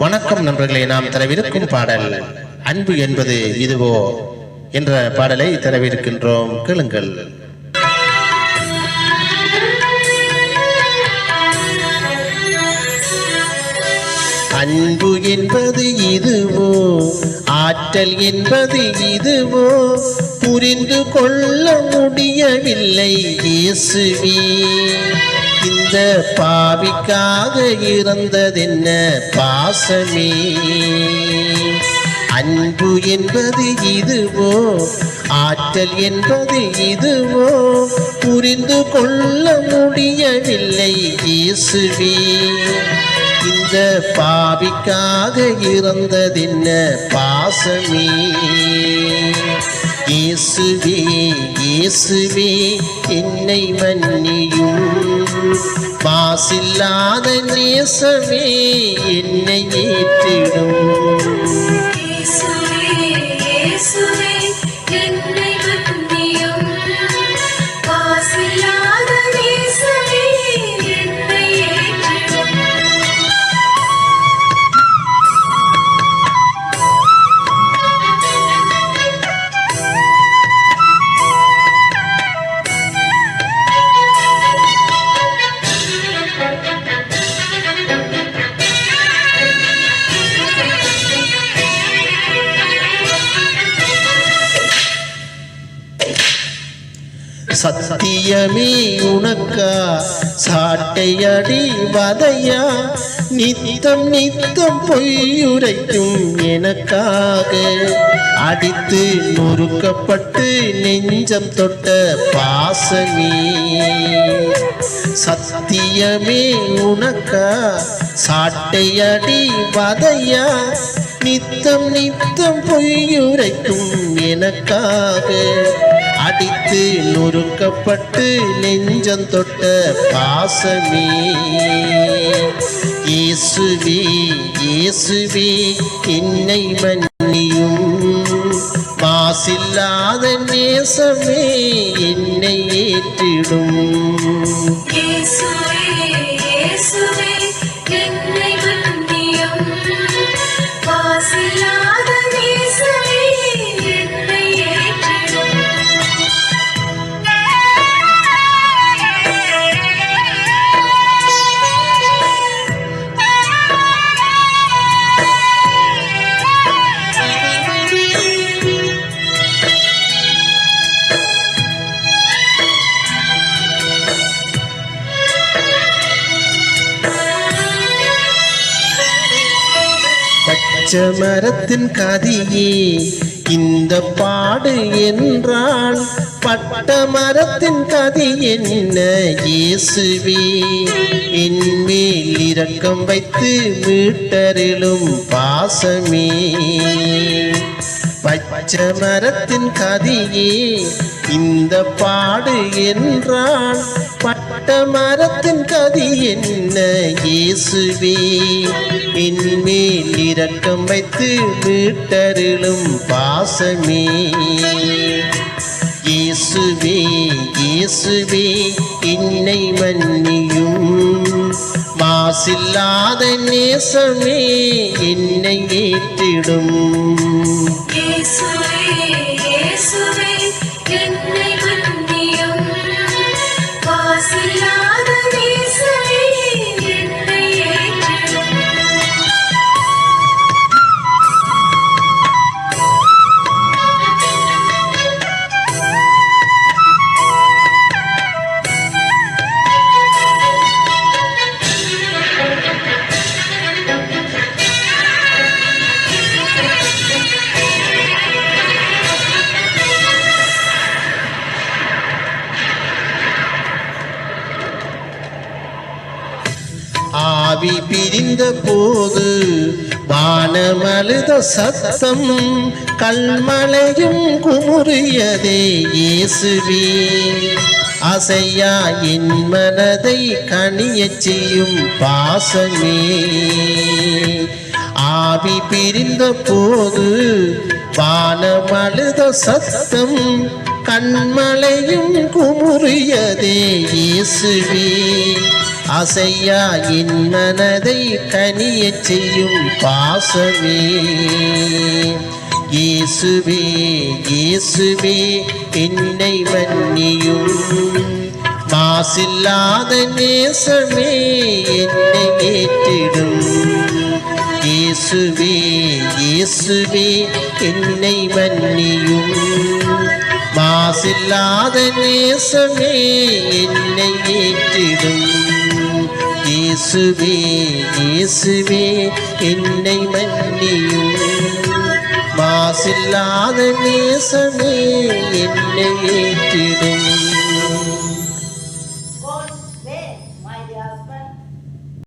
வணக்கம் நண்பர்களே, நாம் தரவிருக்கும் பாடல் அன்பு என்பது இதுவோ என்ற பாடலை தரவிருக்கின்றோம். கேளுங்கள். அன்பு என்பது இதுவோ, ஆற்றல் என்பது இதுவோ, புரிந்து கொள்ள முடியவில்லை இயேசுவே. இந்த பாவிக்காக இறந்ததென்ன பாசமே. அன்பு என்பது இதுவோ, ஆற்றல் என்பது இதுவோ, புரிந்து கொள்ள முடியவில்லை இயேசுவே. இந்த பாவிக்காக இறந்ததென்ன பாசமே. இயேசுவே இயேசுவே என்னை மன்னியும், மாசில்லாத நேசமே என்னை ஏற்றிடும். சத்தியமே உனக்கா சாட்டையடி வதையா, நித்தம் நித்தம் பொய்யுரைக்கும் எனக்காக, அடித்து நொறுக்கப்பட்டு நெஞ்சம் தொட்ட பாசமே. சத்தியமே உனக்கா சாட்டையடி வதையா, நித்தம் நித்தம் பொய்யுரைக்கும் எனக்காக, அடித்து நொறுக்கப்பட்டு நெஞ்சம் தொட்ட பாசமே. இயேசுவே இயேசுவே என்னை மன்னியும், மாசில்லாத நேசமே என்னை ஏற்றிடும். மரத்தின் கதியே இந்த பாடு என்றால், பட்ட மரத்தின் கதி என்ன இயேசுவே. என்மேல் இரக்கம் வைத்து மீட்டரிலும் பாசமே. பச்சை மரத்தின் கதியே இந்த பாடு என்றால், பட்ட மரத்தின் கதி என்ன இயேசுவே. என்மேல் இரக்கம் வைத்து மீட்டரிலும் பாசமே. இயேசுவே இயேசுவே என்னை மன்னியும், மாசில்லாத நேசமே என்னை ஏற்றிடும். ஆவி பிரிந்த போது வானமழுத சத்தம், கல்மலையும் குமுறியதே இயேசுவே. அசையா என் மனதை கனியச் செய்யும் பாசமே. ஆவி பிரிந்த போது வானமழுத சத்தம், கண்மலையும் குமுறியதே இயேசுவே. அசையா என் மனதை கனியச் செய்யும் பாசமே. இயேசுவே இயேசுவே என்னை மன்னியும், மாசில்லாத நேசமே என்னை ஏற்றிடும். இயேசுவே இயேசுவே என்னை மன்னியும், மாசில்லாத நேசமே என்னை ஏற்றிடும். இயேசுவே இயேசுவே என்னை மன்னியும், மாசில்லாத நேசமே என்னை ஏற்றிடும்.